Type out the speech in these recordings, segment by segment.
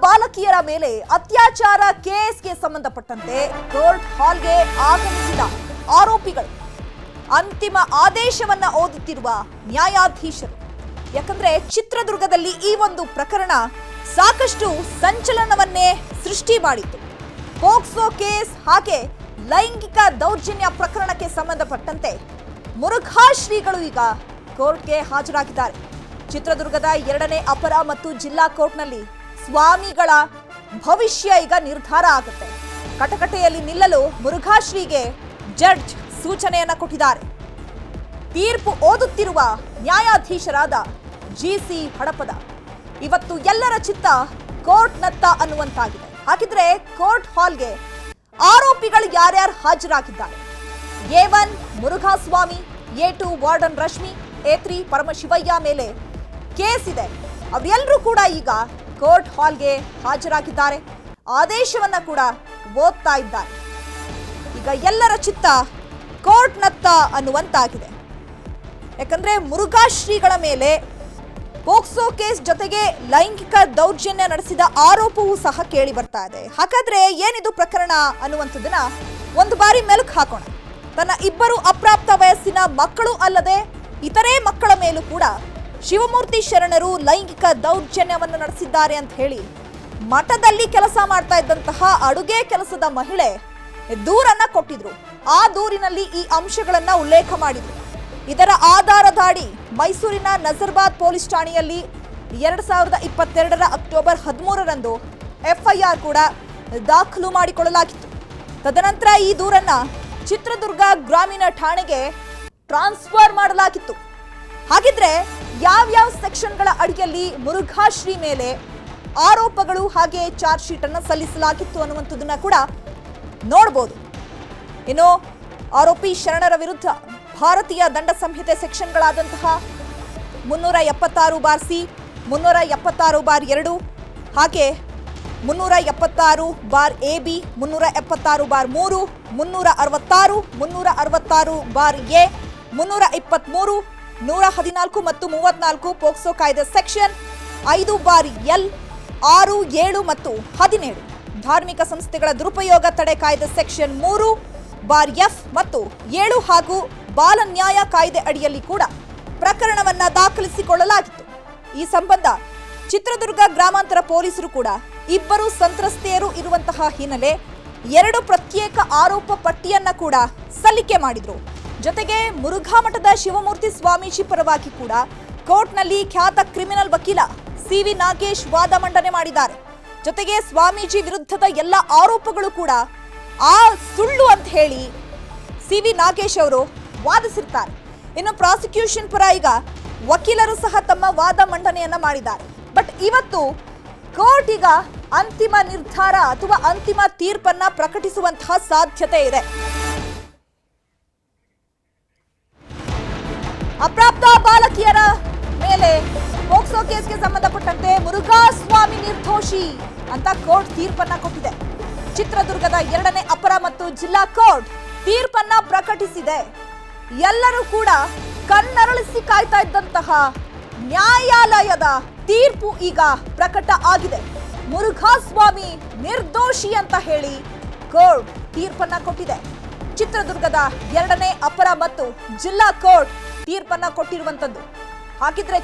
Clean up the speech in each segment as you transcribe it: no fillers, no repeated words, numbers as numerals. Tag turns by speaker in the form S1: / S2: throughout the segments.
S1: ಬಾಲಕಿಯರ ಮೇಲೆ ಅತ್ಯಾಚಾರ ಕೇಸ್ಗೆ ಸಂಬಂಧಪಟ್ಟಂತೆ ಕೋರ್ಟ್ ಹಾಲ್ಗೆ ಆಗಮಿಸಿದ ಆರೋಪಿಗಳು ಅಂತಿಮ ಆದೇಶವನ್ನ ಓದುತ್ತಿರುವ ನ್ಯಾಯಾಧೀಶರು. ಯಾಕಂದ್ರೆ ಚಿತ್ರದುರ್ಗದಲ್ಲಿ ಈ ಒಂದು ಪ್ರಕರಣ ಸಾಕಷ್ಟು ಸಂಚಲನವನ್ನೇ ಸೃಷ್ಟಿ ಮಾಡಿತ್ತು. ಪೋಕ್ಸೋ ಕೇಸ್ ಹಾಗೆ ಲೈಂಗಿಕ ದೌರ್ಜನ್ಯ ಪ್ರಕರಣಕ್ಕೆ ಸಂಬಂಧಪಟ್ಟಂತೆ ಮುರುಘಾ ಶ್ರೀಗಳು ಈಗ ಕೋರ್ಟ್ಗೆ ಹಾಜರಾಗಿದ್ದಾರೆ. ಚಿತ್ರದುರ್ಗದ 2ನೇ ಅಪರ ಮತ್ತು ಜಿಲ್ಲಾ ಕೋರ್ಟ್ನಲ್ಲಿ ಸ್ವಾಮಿಗಳ ಭವಿಷ್ಯ ಈಗ ನಿರ್ಧಾರ ಆಗುತ್ತೆ. ಕಟಕಟೆಯಲ್ಲಿ ನಿಲ್ಲಲು ಮುರುಘಾ ಶ್ರೀಗೆ ಜಡ್ಜ್ ಸೂಚನೆಯನ್ನ ಕೊಟ್ಟಿದ್ದಾರೆ. ತೀರ್ಪು ಓದುತ್ತಿರುವ ನ್ಯಾಯಾಧೀಶರಾದ ಜಿಸಿ ಹಡಪದ. ಇವತ್ತು ಎಲ್ಲರ ಚಿತ್ತ ಕೋರ್ಟ್ನತ್ತ ಅನ್ನುವಂತಾಗಿದೆ. ಹಾಗಿದ್ರೆ ಕೋರ್ಟ್ ಹಾಲ್ಗೆ ಆರೋಪಿಗಳು ಯಾರ್ಯಾರು ಹಾಜರಾಗಿದ್ದಾರೆ? A1 ಮುರುಘಾ ಸ್ವಾಮಿ, A2 warden Rashmi, A3 Paramashivaiah ಮೇಲೆ ಕೇಸ್ ಇದೆ. ಅವರೆಲ್ಲರೂ ಕೂಡ ಈಗ ಕೋರ್ಟ್ ಹಾಲ್ಗೆ ಹಾಜರಾಗಿದ್ದಾರೆ. ಆದೇಶವನ್ನ ಕೂಡ ಓದ್ತಾ ಇದ್ದಾರೆ. ಈಗ ಎಲ್ಲರ ಚಿತ್ತ ಕೋರ್ಟ್ನತ್ತ ಅನ್ನುವಂತಾಗಿದೆ. ಯಾಕಂದ್ರೆ ಮುರುಘಾ ಶ್ರೀಗಳ ಮೇಲೆ ಪೋಕ್ಸೋ ಕೇಸ್ ಜೊತೆಗೆ ಲೈಂಗಿಕ ದೌರ್ಜನ್ಯ ನಡೆಸಿದ ಆರೋಪವೂ ಸಹ ಕೇಳಿ ಬರ್ತಾ ಇದೆ. ಹಾಗಾದ್ರೆ ಏನಿದು ಪ್ರಕರಣ ಅನ್ನುವಂಥದ್ದನ್ನ ಒಂದು ಬಾರಿ ಮೆಲುಕು ಹಾಕೋಣ. ತನ್ನ 2 ಅಪ್ರಾಪ್ತ ವಯಸ್ಸಿನ ಮಕ್ಕಳು ಅಲ್ಲದೆ ಇತರೆ ಮಕ್ಕಳ ಮೇಲೂ ಕೂಡ ಶಿವಮೂರ್ತಿ ಶರಣರು ಲೈಂಗಿಕ ದೌರ್ಜನ್ಯವನ್ನು ನಡೆಸಿದ್ದಾರೆ ಅಂತ ಹೇಳಿ ಮಠದಲ್ಲಿ ಕೆಲಸ ಮಾಡ್ತಾ ಇದ್ದಂತಹ ಅಡುಗೆ ಕೆಲಸದ ಮಹಿಳೆ ದೂರನ್ನ ಕೊಟ್ಟಿದ್ರು. ಆ ದೂರಿನಲ್ಲಿ ಈ ಅಂಶಗಳನ್ನ ಉಲ್ಲೇಖ ಮಾಡಿದ್ರು. ಇದರ ಆಧಾರದಾಡಿ ಮೈಸೂರಿನ ನಜರ್ಬಾದ್ ಪೊಲೀಸ್ ಠಾಣೆಯಲ್ಲಿ 2022ರ ಅಕ್ಟೋಬರ್ 13ರಂದು FIR ಕೂಡ ದಾಖಲು ಮಾಡಿಕೊಳ್ಳಲಾಗಿತ್ತು. ತದನಂತರ ಈ ದೂರನ್ನ ಚಿತ್ರದುರ್ಗ ಗ್ರಾಮೀಣ ಠಾಣೆಗೆ ಟ್ರಾನ್ಸ್ಫರ್ ಮಾಡಲಾಗಿತ್ತು. ಹಾಗಿದ್ರೆ ಯಾವ್ಯಾವ ಸೆಕ್ಷನ್ಗಳ ಅಡಿಯಲ್ಲಿ ಮುರುಘಾ ಶ್ರೀ ಮೇಲೆ ಆರೋಪಗಳು ಹಾಗೆ ಚಾರ್ಜ್ ಶೀಟ್ ಅನ್ನು ಸಲ್ಲಿಸಲಾಗಿತ್ತು ಅನ್ನುವಂಥದ್ದನ್ನ ಕೂಡ ನೋಡಬಹುದು. ಇನ್ನು ಆರೋಪಿ ಶರಣರ ವಿರುದ್ಧ ಭಾರತೀಯ ದಂಡ ಸಂಹಿತೆ ಸೆಕ್ಷನ್ಗಳಾದಂತಹ 376(c), 376(2) ಹಾಗೆ 376(ab), 376(3), 366, 366(a), 323, 114 ಮತ್ತು 34 ಪೋಕ್ಸೋ ಕಾಯ್ದೆ ಸೆಕ್ಷನ್ 5(l), 6, 7 ಮತ್ತು 17 ಧಾರ್ಮಿಕ ಸಂಸ್ಥೆಗಳ ದುರುಪಯೋಗ ತಡೆ ಕಾಯ್ದೆ ಸೆಕ್ಷನ್ 3(f) ಮತ್ತು 7 ಹಾಗೂ ಬಾಲ ನ್ಯಾಯ ಕಾಯ್ದೆ ಅಡಿಯಲ್ಲಿ ಕೂಡ ಪ್ರಕರಣವನ್ನ ದಾಖಲಿಸಿಕೊಳ್ಳಲಾಗಿತ್ತು. ಈ ಸಂಬಂಧ ಚಿತ್ರದುರ್ಗ ಗ್ರಾಮಾಂತರ ಪೊಲೀಸರು ಕೂಡ 2 ಸಂತ್ರಸ್ತೆಯರು ಇರುವಂತಹ ಹಿನ್ನೆಲೆ 2 ಪ್ರತ್ಯೇಕ ಆರೋಪ ಪಟ್ಟಿಯನ್ನ ಕೂಡ ಸಲ್ಲಿಕೆ ಮಾಡಿದ್ರು. ಜೊತೆಗೆ ಮುರುಘಾ ಮಠದ ಶಿವಮೂರ್ತಿ ಸ್ವಾಮೀಜಿ ಪರವಾಗಿ ಕೂಡ ಕೋರ್ಟ್ನಲ್ಲಿ ಖ್ಯಾತ ಕ್ರಿಮಿನಲ್ ವಕೀಲ CV ನಾಗೇಶ್ ವಾದ ಮಂಡನೆ ಮಾಡಿದ್ದಾರೆ. ಜೊತೆಗೆ ಸ್ವಾಮೀಜಿ ವಿರುದ್ಧದ ಎಲ್ಲ ಆರೋಪಗಳು ಕೂಡ ಸುಳ್ಳು ಅಂತ ಹೇಳಿ CV ನಾಗೇಶ್ ಅವರು ವಾದಿಸಿರ್ತಾರೆ. ಇನ್ನು ಪ್ರಾಸಿಕ್ಯೂಷನ್ ಪರ ಈಗ ವಕೀಲರು ಸಹ ತಮ್ಮ ವಾದ ಮಂಡನೆಯನ್ನ ಮಾಡಿದ್ದಾರೆ. ಬಟ್ ಇವತ್ತು ಕೋರ್ಟ್ ಈಗ ಅಂತಿಮ ನಿರ್ಧಾರ ಅಥವಾ ಅಂತಿಮ ತೀರ್ಪನ್ನ ಪ್ರಕಟಿಸುವಂತಹ ಸಾಧ್ಯತೆ ಇದೆ. ಅಪ್ರಾಪ್ತ ಬಾಲಕಿಯರ ಮೇಲೆ ಪೋಕ್ಸೋ ಕೇಸ್ಗೆ ಸಂಬಂಧಪಟ್ಟಂತೆ ಮುರುಘಾ ಸ್ವಾಮಿ ನಿರ್ದೋಷಿ ಅಂತ ಕೋರ್ಟ್ ತೀರ್ಪನ್ನ ಕೊಟ್ಟಿದೆ. ಚಿತ್ರದುರ್ಗದ 2ನೇ ಅಪರ ಮತ್ತು ಜಿಲ್ಲಾ ಕೋರ್ಟ್ ತೀರ್ಪನ್ನ ಪ್ರಕಟಿಸಿದೆ. ಎಲ್ಲರೂ ಕೂಡ ಕಣ್ಣರಳಿಸಿ ಕಾಯ್ತಾ ಇದ್ದಂತಹ ನ್ಯಾಯಾಲಯದ ತೀರ್ಪು ಈಗ ಪ್ರಕಟ ಆಗಿದೆ. ಮುರುಘಾ ಸ್ವಾಮಿ ನಿರ್ದೋಷಿ ಅಂತ ಹೇಳಿ ಕೋರ್ಟ್ ತೀರ್ಪನ್ನ ಕೊಟ್ಟಿದೆ. ಚಿತ್ರದುರ್ಗದ 2ನೇ ಅಪರ ಮತ್ತು ಜಿಲ್ಲಾ ಕೋರ್ಟ್ ತೀರ್ಪನ್ನ ಕೊಟ್ಟಿರುವಂತದ್ದು. ಹಾಗಿದ್ರೆ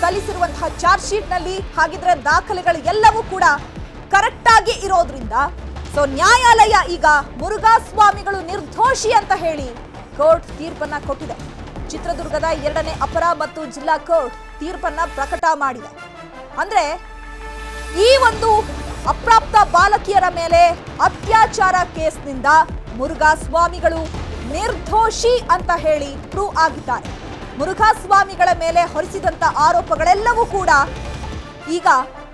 S1: ಸಲ್ಲಿಸಿರುವಂತಹ ಚಾರ್ಜ್ ಶೀಟ್ ನಲ್ಲಿ ಹಾಗಿದ್ರೆ ದಾಖಲೆಗಳು ಎಲ್ಲವೂ ಕೂಡ ಕರೆಕ್ಟ್ ಆಗಿ ಇರೋದ್ರಿಂದ ನ್ಯಾಯಾಲಯ ಈಗ ಮುರುಘಾ ಸ್ವಾಮಿಗಳು ನಿರ್ದೋಷಿ ಅಂತ ಹೇಳಿ ಕೋರ್ಟ್ ತೀರ್ಪನ್ನ ಕೊಟ್ಟಿದೆ. ಚಿತ್ರದುರ್ಗದ 2ನೇ ಅಪರ ಮತ್ತು ಜಿಲ್ಲಾ ಕೋರ್ಟ್ ತೀರ್ಪನ್ನ ಪ್ರಕಟ ಮಾಡಿದೆ. ಅಂದ್ರೆ ಈ ಒಂದು ಅಪ್ರಾಪ್ತ ಬಾಲಕಿಯರ ಮೇಲೆ ಅತ್ಯಾಚಾರ ಕೇಸ್ನಿಂದ ಮುರುಘಾ ಸ್ವಾಮಿಗಳು ನಿರ್ದೋಷಿ ಅಂತ ಹೇಳಿ ಪ್ರೂವ್ ಆಗಿದ್ದಾರೆ. ಮುರುಘಾ ಸ್ವಾಮಿಗಳ ಮೇಲೆ ಹೊರಿಸಿದಂತ ಆರೋಪಗಳೆಲ್ಲವೂ ಕೂಡ ಈಗ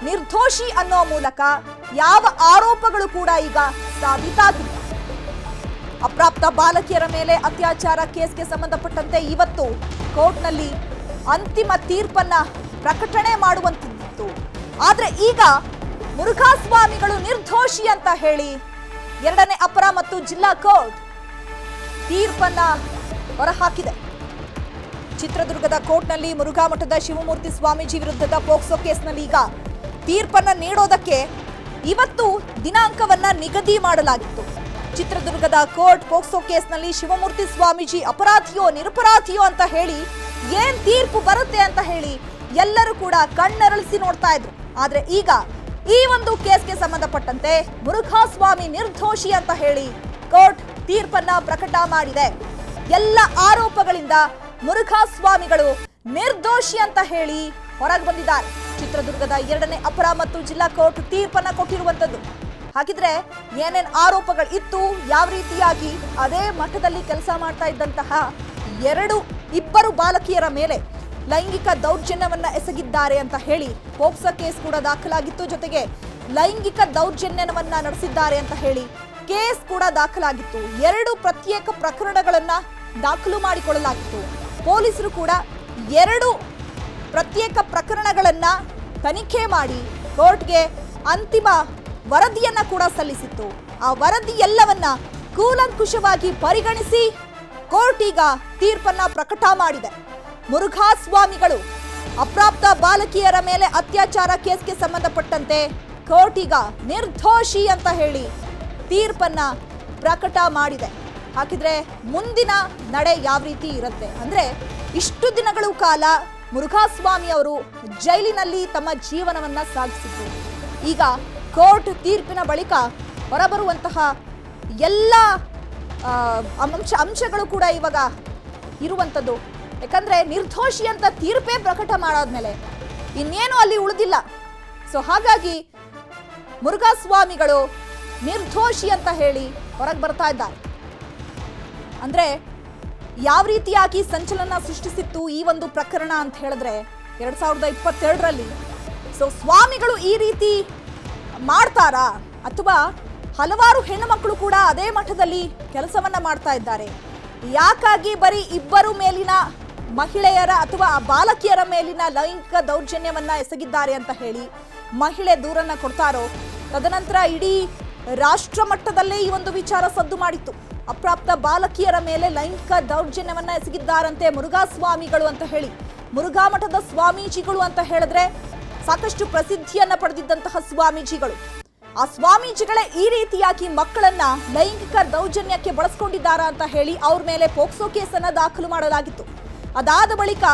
S1: ನಿರ್ದೋಷಿ ಅನ್ನೋ ಮೂಲಕ ಯಾವ ಆರೋಪಗಳು ಕೂಡ ಈಗ ಸಾಬೀತಾಗಿವೆ. ಅಪ್ರಾಪ್ತ ಬಾಲಕಿಯರ ಮೇಲೆ ಅತ್ಯಾಚಾರ ಕೇಸ್ಗೆ ಸಂಬಂಧಪಟ್ಟಂತೆ ಇವತ್ತು ಕೋರ್ಟ್ನಲ್ಲಿ ಅಂತಿಮ ತೀರ್ಪನ್ನ ಪ್ರಕಟಣೆ ಮಾಡುವಂತಿತ್ತು. ಆದ್ರೆ ಈಗ ಮುರುಘಾ ಸ್ವಾಮಿಗಳು ನಿರ್ದೋಷಿ ಅಂತ ಹೇಳಿ 2ನೇ ಅಪರ ಮತ್ತು ಜಿಲ್ಲಾ ಕೋರ್ಟ್ ತೀರ್ಪನ್ನ ಹೊರಹಾಕಿದೆ. ಚಿತ್ರದುರ್ಗದ ಕೋರ್ಟ್ನಲ್ಲಿ ಮುರುಘಾ ಮಠದ ಶಿವಮೂರ್ತಿ ಸ್ವಾಮೀಜಿ ವಿರುದ್ಧದ ಪೋಕ್ಸೋ ಕೇಸ್ನಲ್ಲಿ ಈಗ ತೀರ್ಪನ್ನ ನೀಡೋದಕ್ಕೆ ಇವತ್ತು ದಿನಾಂಕವನ್ನ ನಿಗದಿ ಮಾಡಲಾಗಿತ್ತು. ಚಿತ್ರದುರ್ಗದ ಕೋರ್ಟ್ ಪೋಕ್ಸೋ ಕೇಸ್ನಲ್ಲಿ ಶಿವಮೂರ್ತಿ ಸ್ವಾಮೀಜಿ ಅಪರಾಧಿಯೋ ನಿರಪರಾಧಿಯೋ ಅಂತ ಹೇಳಿ ಏನ್ ತೀರ್ಪು ಬರುತ್ತೆ ಅಂತ ಹೇಳಿ ಎಲ್ಲರೂ ಕೂಡ ಕಣ್ಣರಳಿಸಿ ನೋಡ್ತಾ ಇದ್ರು. ಆದ್ರೆ ಈಗ ಈ ಒಂದು ಕೇಸ್ಗೆ ಸಂಬಂಧಪಟ್ಟಂತೆ ಮುರುಘಾಸ್ವಾಮಿ ನಿರ್ದೋಷಿ ಅಂತ ಹೇಳಿ ಕೋರ್ಟ್ ತೀರ್ಪನ್ನ ಪ್ರಕಟ ಮಾಡಿದೆ. ಎಲ್ಲ ಆರೋಪಗಳಿಂದ ಮುರುಘಾಸ್ವಾಮಿಗಳು ನಿರ್ದೋಷಿ ಅಂತ ಹೇಳಿ ಹೊರಗೆ ಬಂದಿದ್ದಾರೆ. ಚಿತ್ರದುರ್ಗದ 2ನೇ ಅಪರ ಮತ್ತು ಜಿಲ್ಲಾ ಕೋರ್ಟ್ ತೀರ್ಪನ್ನ ಕೊಟ್ಟಿರುವಂತದ್ದು. ಹಾಗಿದ್ರೆ ಏನೇನ್ ಆರೋಪಗಳು ಇತ್ತು, ಯಾವ ರೀತಿಯಾಗಿ ಅದೇ ಮಠದಲ್ಲಿ ಕೆಲಸ ಮಾಡ್ತಾ ಇದ್ದಂತಹ ಇಬ್ಬರು ಬಾಲಕಿಯರ ಮೇಲೆ ಲೈಂಗಿಕ ದೌರ್ಜನ್ಯವನ್ನ ಎಸಗಿದ್ದಾರೆ ಅಂತ ಹೇಳಿ ಪೋಕ್ಸೋ ಕೇಸ್ ಕೂಡ ದಾಖಲಾಗಿತ್ತು. ಜೊತೆಗೆ ಲೈಂಗಿಕ ದೌರ್ಜನ್ಯವನ್ನ ನಡೆಸಿದ್ದಾರೆ ಅಂತ ಹೇಳಿ ಕೇಸ್ ಕೂಡ ದಾಖಲಾಗಿತ್ತು. 2 ಪ್ರತ್ಯೇಕ ಪ್ರಕರಣಗಳನ್ನ ದಾಖಲು ಮಾಡಿಕೊಳ್ಳಲಾಗಿತ್ತು. ಪೊಲೀಸರು ಕೂಡ 2 ಪ್ರತ್ಯೇಕ ಪ್ರಕರಣಗಳನ್ನ ತನಿಖೆ ಮಾಡಿ ಕೋರ್ಟ್ಗೆ ಅಂತಿಮ ವರದಿಯನ್ನ ಕೂಡ ಸಲ್ಲಿಸಿತ್ತು. ಆ ವರದಿ ಎಲ್ಲವನ್ನ ಕೂಲಂಕುಷವಾಗಿ ಪರಿಗಣಿಸಿ ಕೋರ್ಟ್ ಈಗ ತೀರ್ಪನ್ನ ಪ್ರಕಟ ಮಾಡಿದೆ. ಮುರುಘಾಸ್ವಾಮಿಗಳು ಅಪ್ರಾಪ್ತ ಬಾಲಕಿಯರ ಮೇಲೆ ಅತ್ಯಾಚಾರ ಕೇಸ್ಗೆ ಸಂಬಂಧಪಟ್ಟಂತೆ ಕೋರ್ಟ್ ಈಗ ನಿರ್ದೋಷಿ ಅಂತ ಹೇಳಿ ತೀರ್ಪನ್ನ ಪ್ರಕಟ ಮಾಡಿದೆ. ಹಾಗಿದ್ರೆ ಮುಂದಿನ ನಡೆ ಯಾವ ರೀತಿ ಇರುತ್ತೆ ಅಂದ್ರೆ, ಇಷ್ಟು ದಿನಗಳ ಕಾಲ ಮುರುಘಾಸ್ವಾಮಿ ಅವರು ಜೈಲಿನಲ್ಲಿ ತಮ್ಮ ಜೀವನವನ್ನ ಸಾಗಿಸಿದ್ರು. ಈಗ ಕೋರ್ಟ್ ತೀರ್ಪಿನ ಬಳಿಕ ಹೊರಬರುವಂತಹ ಎಲ್ಲ ಅಂಶಗಳು ಕೂಡ ಇವಾಗ ಇರುವಂಥದ್ದು. ಯಾಕಂದ್ರೆ ನಿರ್ದೋಷಿ ಅಂತ ತೀರ್ಪೇ ಪ್ರಕಟ ಮಾಡಾದ್ಮೇಲೆ ಇನ್ನೇನು ಅಲ್ಲಿ ಉಳಿದಿಲ್ಲ. ಸೊ ಹಾಗಾಗಿ ಮುರುಘಾಸ್ವಾಮಿಗಳು ನಿರ್ದೋಷಿ ಅಂತ ಹೇಳಿ ಹೊರಗೆ ಬರ್ತಾ ಇದ್ದಾರೆ. ಅಂದ್ರೆ ಯಾವ ರೀತಿಯಾಗಿ ಸಂಚಲನ ಸೃಷ್ಟಿಸಿತ್ತು ಈ ಒಂದು ಪ್ರಕರಣ ಅಂತ ಹೇಳಿದ್ರೆ 2022ರಲ್ಲಿ ಸೊ ಸ್ವಾಮಿಗಳು ಈ ರೀತಿ ಮಾಡ್ತಾರಾ, ಅಥವಾ ಹಲವಾರು ಹೆಣ್ಣು ಮಕ್ಕಳು ಕೂಡ ಅದೇ ಮಠದಲ್ಲಿ ಕೆಲಸವನ್ನ ಮಾಡ್ತಾ ಇದ್ದಾರೆ, ಯಾಕಾಗಿ ಬರೀ ಇಬ್ಬರು ಮೇಲಿನ ಮಹಿಳೆಯರ ಅಥವಾ ಬಾಲಕಿಯರ ಮೇಲಿನ ಲೈಂಗಿಕ ದೌರ್ಜನ್ಯವನ್ನ ಎಸಗಿದ್ದಾರೆ ಅಂತ ಹೇಳಿ ಮಹಿಳೆ ದೂರನ್ನ ಕೊಡ್ತಾರೋ, ತದನಂತರ ಇಡೀ ರಾಷ್ಟ್ರ ಮಟ್ಟದಲ್ಲೇ ಈ ಒಂದು ವಿಚಾರ ಸದ್ದು ಮಾಡಿತ್ತು. ಅಪ್ರಾಪ್ತ ಬಾಲಕಿಯರ ಮೇಲೆ ಲೈಂಗಿಕ ದೌರ್ಜನ್ಯವನ್ನ ಎಸಗಿದ್ದಾರಂತೆ ಮುರುಘಾಸ್ವಾಮಿಗಳು ಅಂತ ಹೇಳಿ. ಮುರುಘಾ ಮಠದ ಸ್ವಾಮೀಜಿಗಳು ಅಂತ ಹೇಳಿದ್ರೆ ಸಾಕಷ್ಟು ಪ್ರಸಿದ್ಧಿಯನ್ನ ಪಡೆದಿದ್ದಂತಹ ಸ್ವಾಮೀಜಿಗಳು. ಆ ಸ್ವಾಮೀಜಿಗಳೇ ಈ ರೀತಿಯಾಗಿ ಮಕ್ಕಳನ್ನ ಲೈಂಗಿಕ ದೌರ್ಜನ್ಯಕ್ಕೆ ಬಳಸ್ಕೊಂಡಿದ್ದಾರಾ ಅಂತ ಹೇಳಿ ಅವ್ರ ಮೇಲೆ ಪೋಕ್ಸೋ ಕೇಸನ್ನ ದಾಖಲು ಮಾಡಲಾಗಿತ್ತು. ಅದಾದ ಬಳಿಕ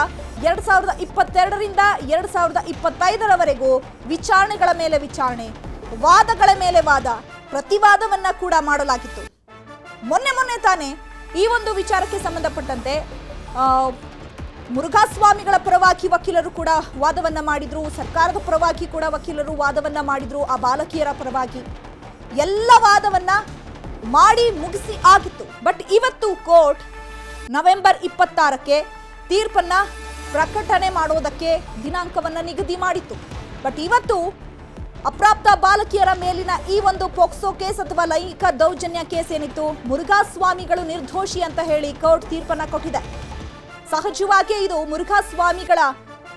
S1: 2022ರಿಂದ 2025ರವರೆಗೂ ವಿಚಾರಣೆಗಳ ಮೇಲೆ ವಿಚಾರಣೆ, ವಾದಗಳ ಮೇಲೆ ವಾದ, ಪ್ರತಿವಾದವನ್ನ ಕೂಡ ಮಾಡಲಾಗಿತ್ತು. ಮೊನ್ನೆ ತಾನೇ ಈ ಒಂದು ವಿಚಾರಕ್ಕೆ ಸಂಬಂಧಪಟ್ಟಂತೆ ಮುರುಘಾಸ್ವಾಮಿಗಳ ಪರವಾಗಿ ವಕೀಲರು ಕೂಡ ವಾದವನ್ನ ಮಾಡಿದ್ರು, ಸರ್ಕಾರದ ಪರವಾಗಿ ಕೂಡ ವಕೀಲರು ವಾದವನ್ನ ಮಾಡಿದ್ರು. ಆ ಬಾಲಕಿಯರ ಪರವಾಗಿ ಎಲ್ಲ ವಾದವನ್ನ ಮಾಡಿ ಮುಗಿಸಿ ಆಗಿತ್ತು. ಬಟ್ ಇವತ್ತು ಕೋರ್ಟ್ ನವೆಂಬರ್ 26ಕ್ಕೆ ತೀರ್ಪನ್ನ ಪ್ರಕಟಣೆ ಮಾಡೋದಕ್ಕೆ ದಿನಾಂಕವನ್ನ ನಿಗದಿ ಮಾಡಿತ್ತು. ಬಟ್ ಇವತ್ತು ಅಪ್ರಾಪ್ತ ಬಾಲಕಿಯರ ಮೇಲಿನ ಈ ಒಂದು ಪೋಕ್ಸೋ ಕೇಸ್ ಅಥವಾ ಲೈಂಗಿಕ ದೌರ್ಜನ್ಯ ಕೇಸ್ ಏನಿತ್ತು, ಮುರುಘಾಸ್ವಾಮಿಗಳು ನಿರ್ದೋಷಿ ಅಂತ ಹೇಳಿ ಕೋರ್ಟ್ ತೀರ್ಪನ್ನ ಕೊಟ್ಟಿದೆ. ಸಹಜವಾಗಿ ಇದು ಮುರುಘಾಸ್ವಾಮಿಗಳ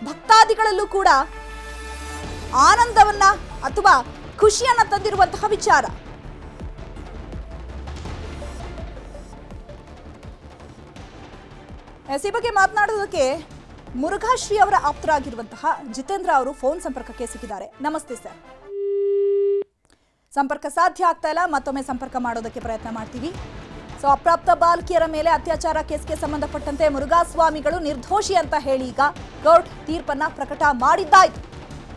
S1: ಭಕ್ತಾದಿಗಳಲ್ಲೂ ಕೂಡ ಆನಂದವನ್ನ ಅಥವಾ ಖುಷಿಯನ್ನ ತಂದಿರುವಂತಹ ವಿಚಾರ. ಈ ಬಗ್ಗೆ ಮಾತನಾಡೋದಕ್ಕೆ ಮುರುಘಾಶ್ರೀ ಅವರ ಆಪ್ತರಾಗಿರುವಂತಹ ಜಿತೇಂದ್ರ ಅವರು ಫೋನ್ ಸಂಪರ್ಕಕ್ಕೆ ಸಿಕ್ಕಿದ್ದಾರೆ. ನಮಸ್ತೆ ಸರ್. ಸಂಪರ್ಕ ಸಾಧ್ಯ ಆಗ್ತಾ ಇಲ್ಲ, ಮತ್ತೊಮ್ಮೆ ಸಂಪರ್ಕ ಮಾಡೋದಕ್ಕೆ ಪ್ರಯತ್ನ ಮಾಡ್ತೀವಿ. ಸೊ ಅಪ್ರಾಪ್ತ ಬಾಲಕಿಯರ ಮೇಲೆ ಅತ್ಯಾಚಾರ ಕೇಸ್ಗೆ ಸಂಬಂಧಪಟ್ಟಂತೆ ಮುರುಘಾಸ್ವಾಮಿಗಳು ನಿರ್ದೋಷಿ ಅಂತ ಹೇಳಿ ಈಗ ಕೋರ್ಟ್ ತೀರ್ಪನ್ನ ಪ್ರಕಟ ಮಾಡಿದ್ದಾಯ್ತು.